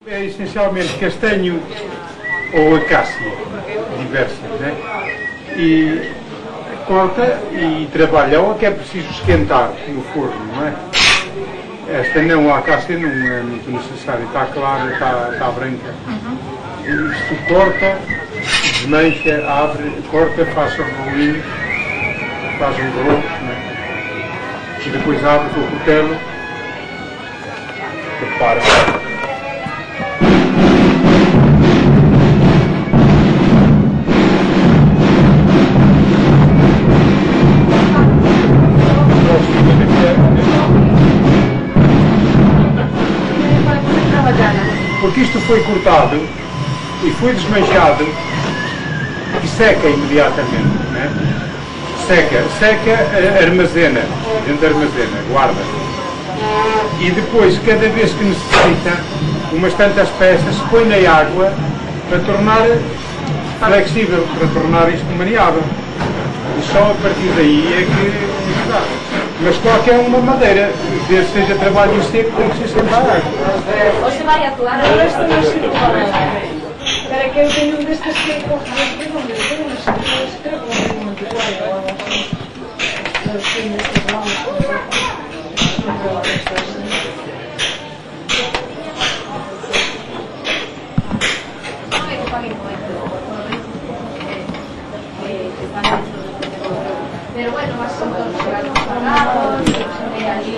É essencialmente castanho ou acácia, diversas, né? E corta e trabalha-a, que é preciso esquentar no forno, não é? Esta não, a acácia não é muito necessária, está clara, está branca. Isto corta, desmancha, abre, corta, faz rolinhos, faz um rolo, né? E depois abre com o cutelo, prepara. Porque isto foi cortado e foi desmanchado e seca imediatamente, né? Seca, armazena, a gente armazena, guarda. E depois, cada vez que necessita, umas tantas peças, põe na água para tornar flexível, para tornar isto maniável. E só a partir daí é que dá. Mas qualquer uma madeira, desde que seja trabalho seco, tem que ser sempre a água. Você vai atuar agora estou mais circular. Espera que eu tenho um destes que eu tenho umas escrevo um antiquário. Eu tenho estes lados. Pero bueno, más son todos pagados, allí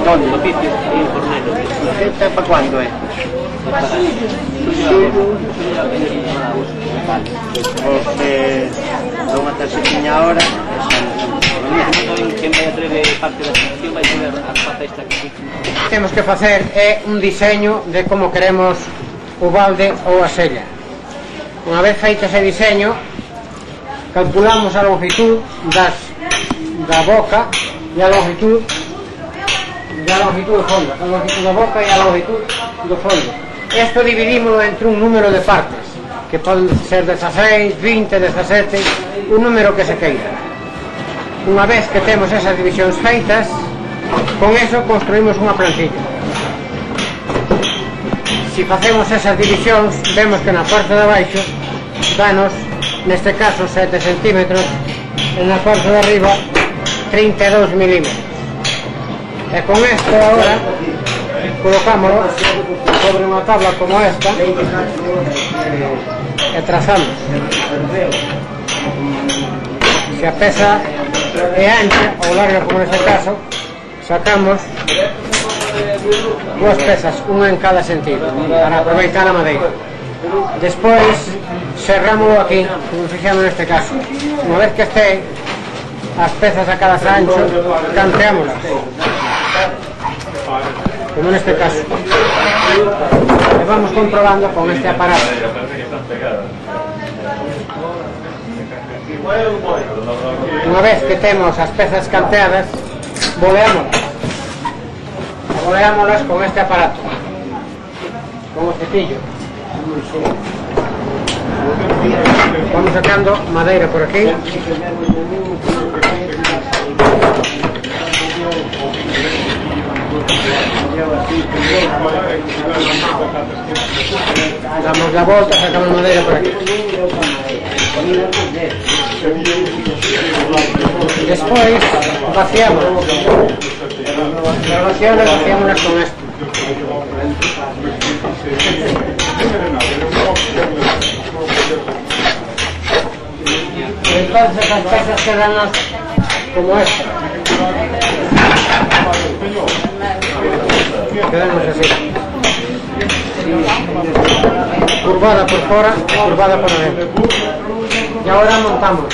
¿Dónde? ¿Lo viste? En Cornelo. ¿Para cuándo es? Porque vamos a estar sequinha ahora. Quen vai a traer parte da exposición vai traer a parte esta que temos que facer é un diseño de como queremos o balde ou a sella. Unha vez feito ese diseño, calculamos a longitud da boca e a longitud do fondo, a longitud da boca e a longitud do fondo. Isto dividímoslo entre un número de partes, que poden ser 16, 20, 17, un número que se queira. Unha vez que temos esas divisións feitas, con eso construímos unha plantilla. Se facemos esas divisións, vemos que na parte de abaixo danos, neste caso 7 centímetros, e na parte de arriba 32 milímetros. E con isto agora colocámoslo sobre unha tabla como esta e trazamos. Se a pesa é ancha ou larga como neste caso, sacamos dúas pezas, unha en cada sentido, para aproveitar a madeira. Despois serrámoslo aquí, como fixamos neste caso. Unha vez que este as pezas a cada ancho, canteámoslas, como neste caso, e vamos comprobando con este aparato. Unha vez que temos as pezas canteadas, boleámoslas con este aparato, con o cepillo. Vamos sacando madeira por aquí. Damos la volta, sacamos madeira por aquí. Despois vaciamos. Vaciamos con esto. Entonces las piezas quedan como esta. Quedamos así. Curvada por fuera, curvada por adentro. Y ahora montamos.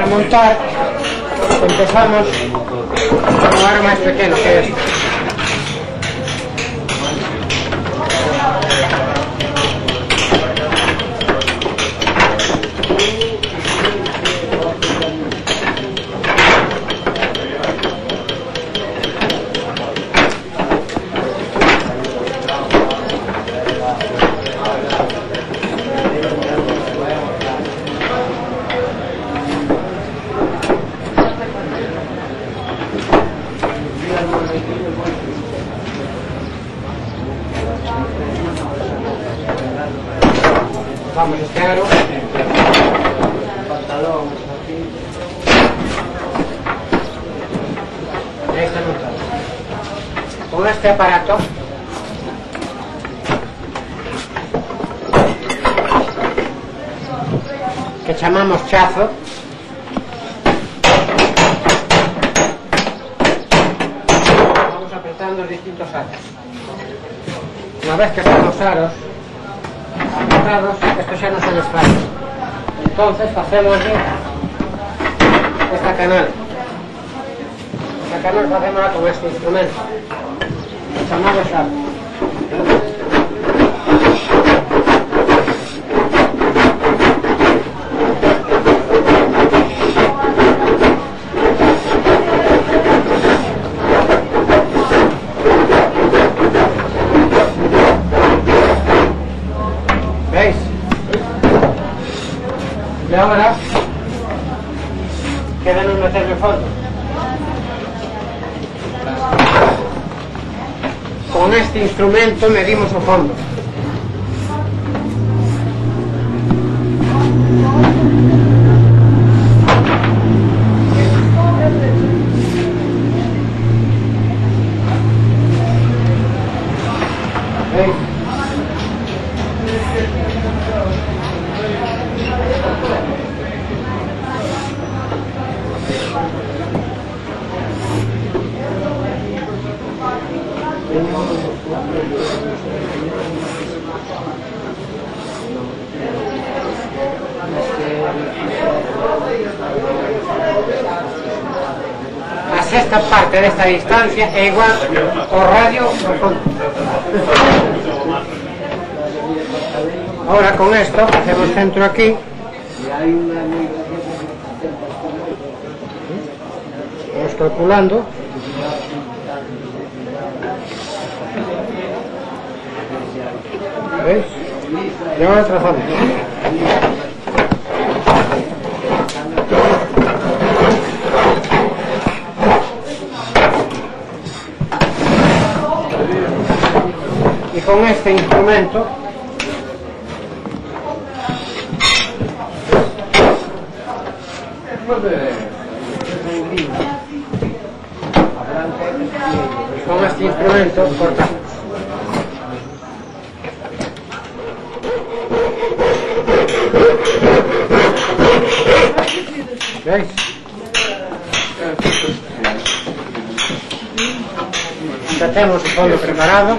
montar, empezamos con un aro más pequeño que este. Vamos este aro, pantalón aquí, esta montada. Con este aparato que llamamos chazo, vamos apretando los distintos aros. Una vez que están los aros apretados, esto ya no se desplaza. Entonces hacemos aquí esta canal. Esta canal la hacemos con este instrumento. Llamamos aro. ¿Veis? Y ahora queda no meterle fondo. Con este instrumento medimos o fondo. ¿Veis? A sexta parte de esta distancia é igual ao radio ao fondo. Ahora con esto hacemos centro aquí. Vamos calculando. ¿Veis? Y ahora trazamos. Y con este instrumento cortamos. ¿Veis? Ya tenemos el fondo preparado.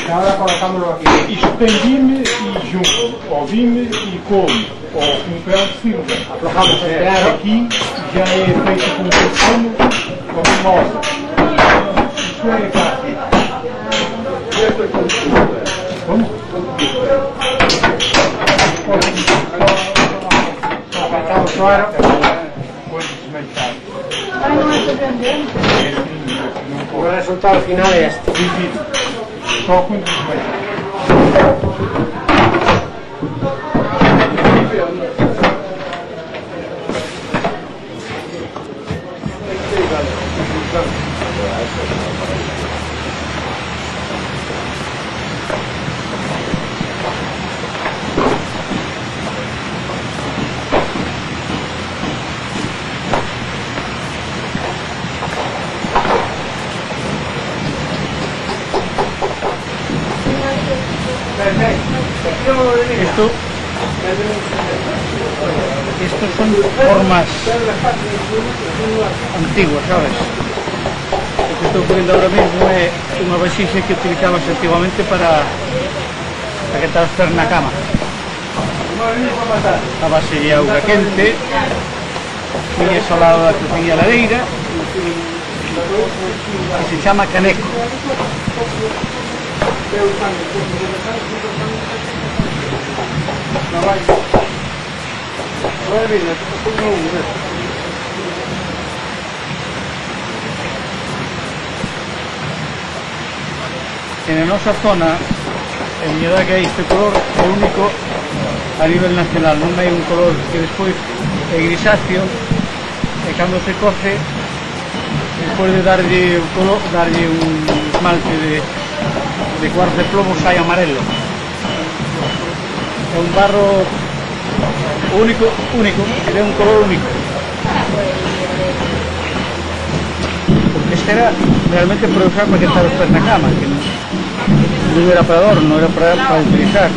Y ahora colocámoslo aquí. Isto tem vime e junco, ou vime e come, ou com pé de fibra. Aflojamos este aro. Aqui já é feito com tecido ou com mosa. Isto é fácil. Vamos? Apertamos o aro. Depois desmanchado. Ai, não é para vender? O resultado final é este. Divido. Só com desmanchado. Estos son formas antiguas, sabes? O que estou poniendo ahora mismo é unha vaxixa que utilizabas antiguamente para calentar os pés na cama. A base de auga quente tiñes ao lado da cociña lareira, que se chama caneco. En a nosa zona, en miña que este color é único a nivel nacional, non hai un color que despois é grisáceo e cando se coce, despois de darlle un color, darlle un esmalte de cuarzo de plomo, sai amarelo. É un barro único, é un color único. Porque este era realmente para usar para quentar os pés na cama, que non era para adorno, era para utilizar.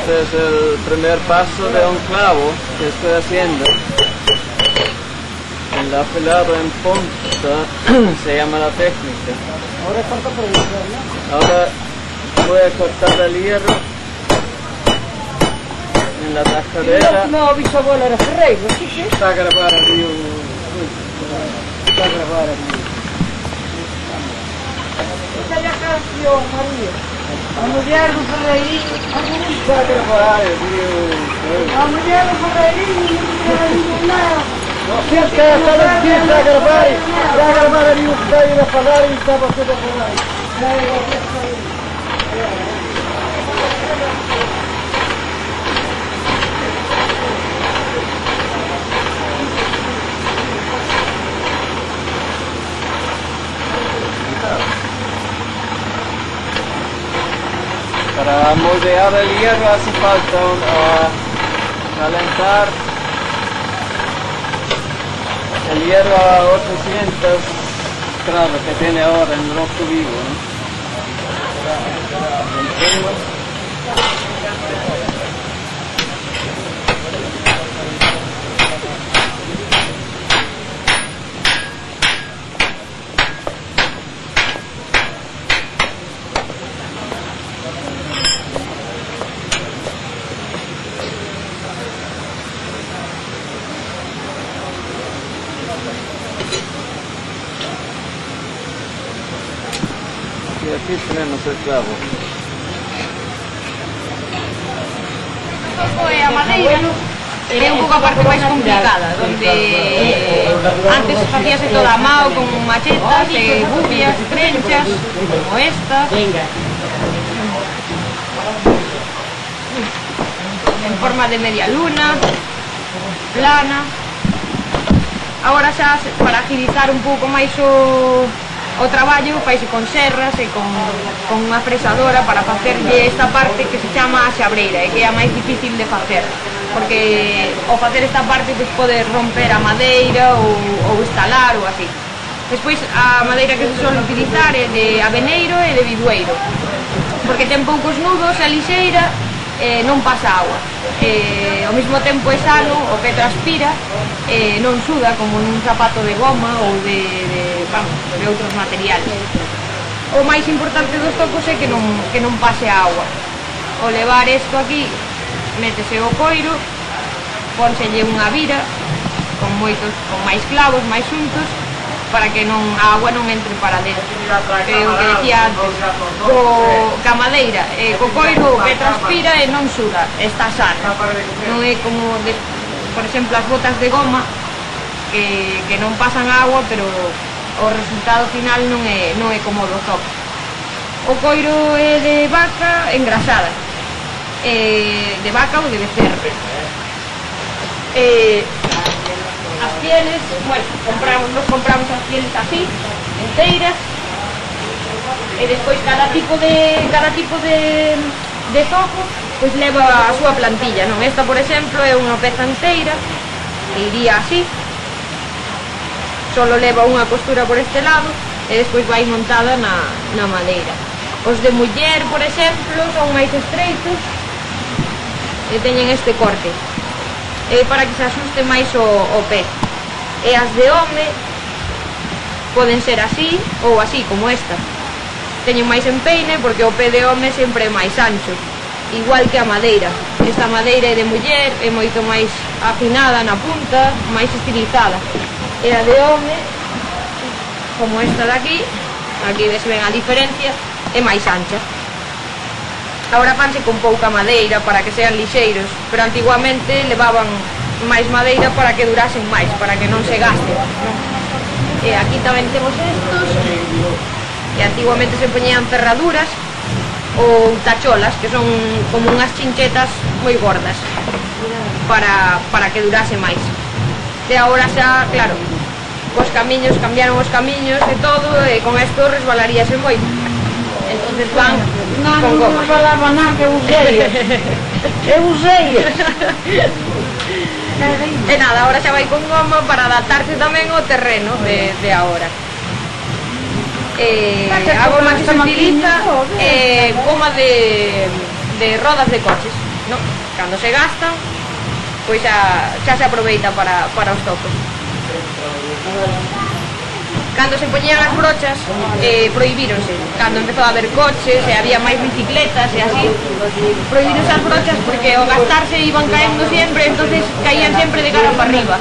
Este es el primer paso de un clavo que estoy haciendo. El afilado en punta se llama la técnica. Ahora corta por el hierro, ¿no? Ahora voy a cortar el hierro en la tajadera. No, bisabuelo era ferreiro, sí, sí. Está a grabar aquí está a grabar aquí. Esa é a canción, María. A muller do ferreirinho. Está a grabar aquí. A muller do ferreirinho, não quero nada. Si es que hasta los días a grabar ali o que está aí a falar e está você a falar. Para moldear el hierro hace falta calentar el hierro a 800 grados que tiene ahora en el rojo vivo, ¿no? Y aquí tenemos el clavo. A madeira é un pouco a parte máis complicada, donde antes facíase toda a mao con machetas e bubias, trenchas, como esta, en forma de media luna, plana. Agora xa, para agilizar un pouco máis o traballo, faise con serras e con unha fresadora para facerlle esta parte que se chama a xabreira e que é a máis difícil de facer, porque ao facer esta parte pues, pode romper a madeira ou instalar ou así. Despois a madeira que se suele utilizar é de aveneiro e de bidueiro, porque ten poucos nudos, é lixeira e non pasa agua. Ao mesmo tempo é sano, o pé transpira e non suda como nun zapato de goma ou de outros materiales. O máis importante dos tocos é que non pase a agua. Ao levar isto aquí, métese o coiro, pónselle unha vira con máis clavos, máis xuntos, para que a agua non entre para dentro. É o que decía antes, ca madeira, co coiro o pé transpira e non suda, está sana. Non é como, por exemplo, as botas de goma, que non pasan agua, pero o resultado final non é como do toco. O coiro é de vaca engrasada, de vaca ou de becerro. As pieles, bueno, nos compramos as pieles así, enteiras, e despois cada tipo de zoco pois leva a súa plantilla, non? Esta, por exemplo, é unha peza enteira que iría así, solo leva unha costura por este lado e despois vai montada na madeira. Os de muller, por exemplo, son máis estreitos e teñen este corte para que se asuste máis o pé. E as de home poden ser así ou así, como esta. Teñen máis empeine porque o pé de home sempre é máis ancho, igual que a madeira. Esta madeira é de muller, é moito máis afinada na punta, máis estilizada. E a de home, como esta de aquí ves ben a diferencia, é máis ancha. Agora fanse con pouca madeira para que sean lixeiros, pero antiguamente levaban máis madeira para que durasen máis, para que non se gasten, non? E aquí tamén temos estos, e antiguamente se poñían ferraduras ou tacholas, que son como unhas chinchetas moi gordas, para que durase máis. E agora xa, claro, os camiños, cambiaron os camiños e todo, e con esto resbalaríase moito. Entonces van con goma. Non falaba nada, que usei. E nada, agora xa vai con goma para adaptarse tamén ao terreno de agora. A goma que se utiliza é goma de rodas de coches, ¿no? Cando se gastan, pois xa se aproveita para os tocos. Cando se poñían as brochas, prohibíronse. Cando empezou a haber coches e había máis bicicletas e así, prohibíronse as brochas porque ao gastarse iban caendo sempre, entonces caían sempre de cara para arriba.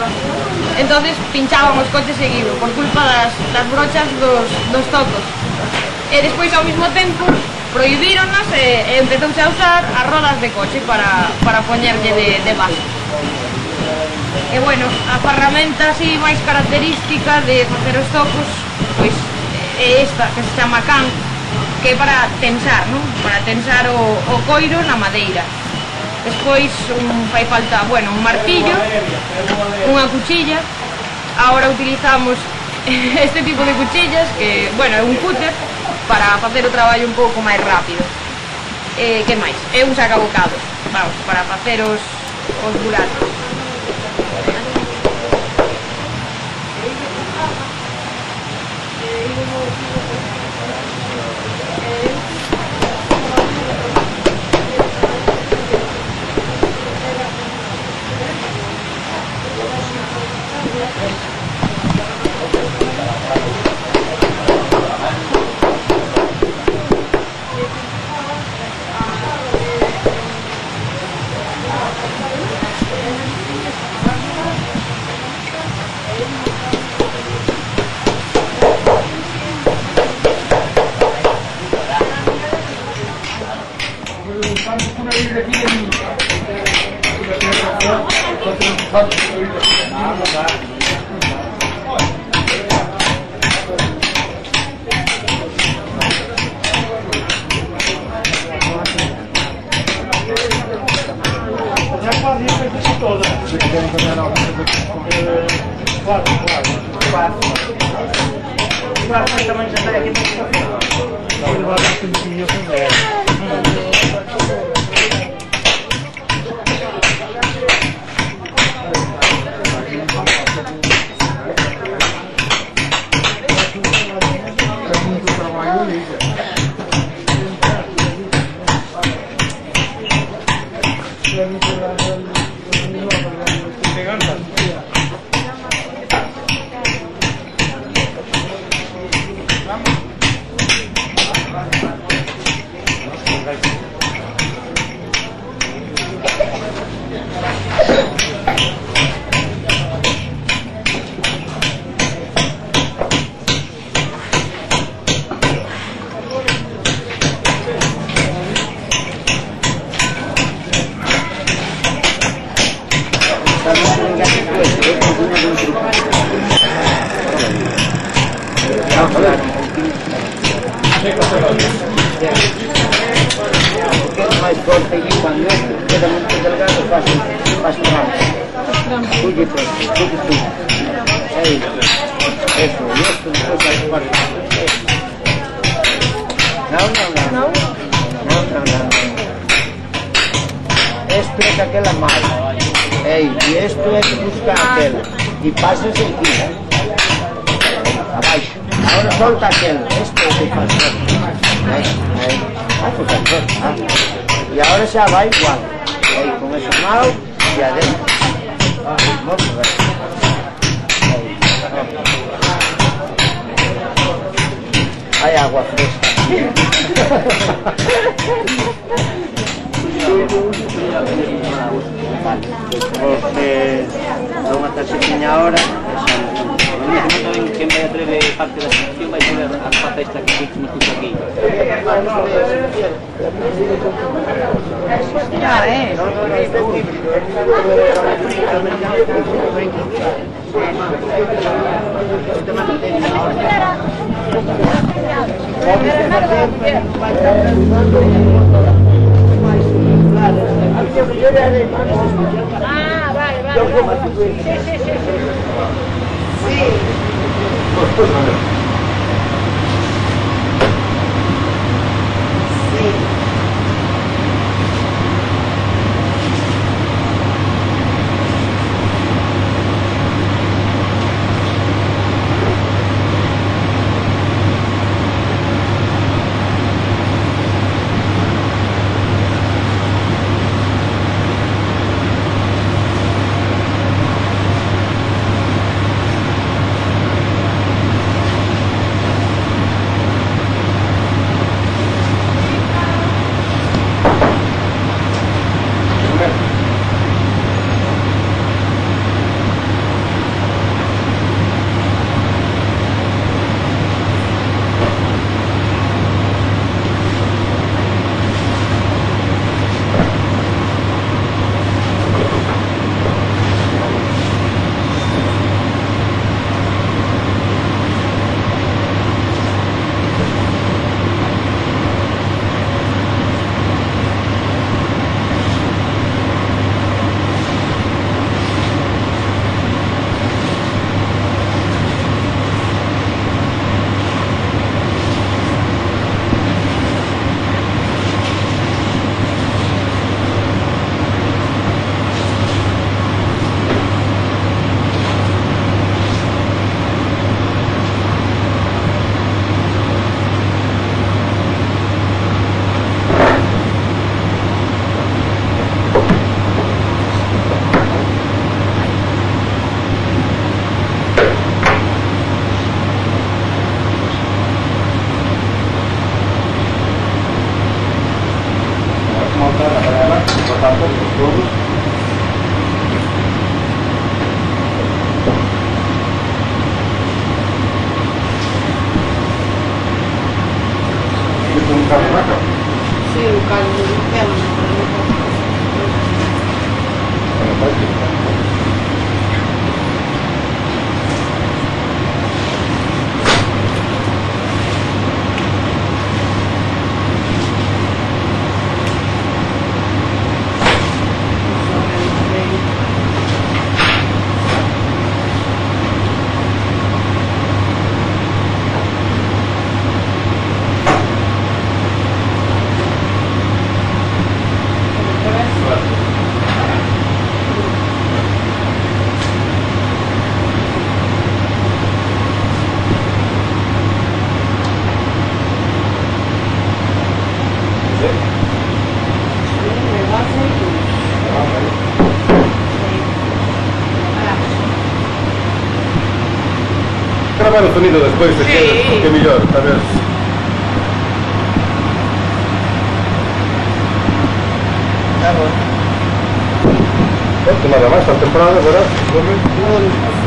Entonces pinchaban os coches seguido por culpa das brochas dos tocos. E despois ao mesmo tempo prohibíronas e empezouse a usar as rodas de coche para poñerlle de base. E bueno, a ferramenta así máis característica de facer os zocos pois é esta que se chama can, que é para tensar, non? Para tensar o coiro na madeira. Despois fai falta, bueno, un martillo, unha cuchilla. Ahora utilizamos este tipo de cuchillas que, bueno, é un cúter para facer o traballo un pouco máis rápido. Que máis? É un sacabocados, vamos, para facer os buracos. Esto es aquella malla. Y esto es buscar aquel. Y pasas aquí. Abajo. Ahora solta aquel. Esto es el pastor. Y ahora se va igual. Con eso mal y adentro. Vamos a ver. Hay agua fresca. Porque son hasta pequeña ahora. Quen vai a breve parte da sección vai ser a festa que fixemos aquí. Ah, vale, vale. Sí. patas, todos. ¿Quieres un carro vaca? Sí, un carro de pelo. Gravar o sonido despois, se queres, que é mellor, sabes? Nada máis, a temporada, verás,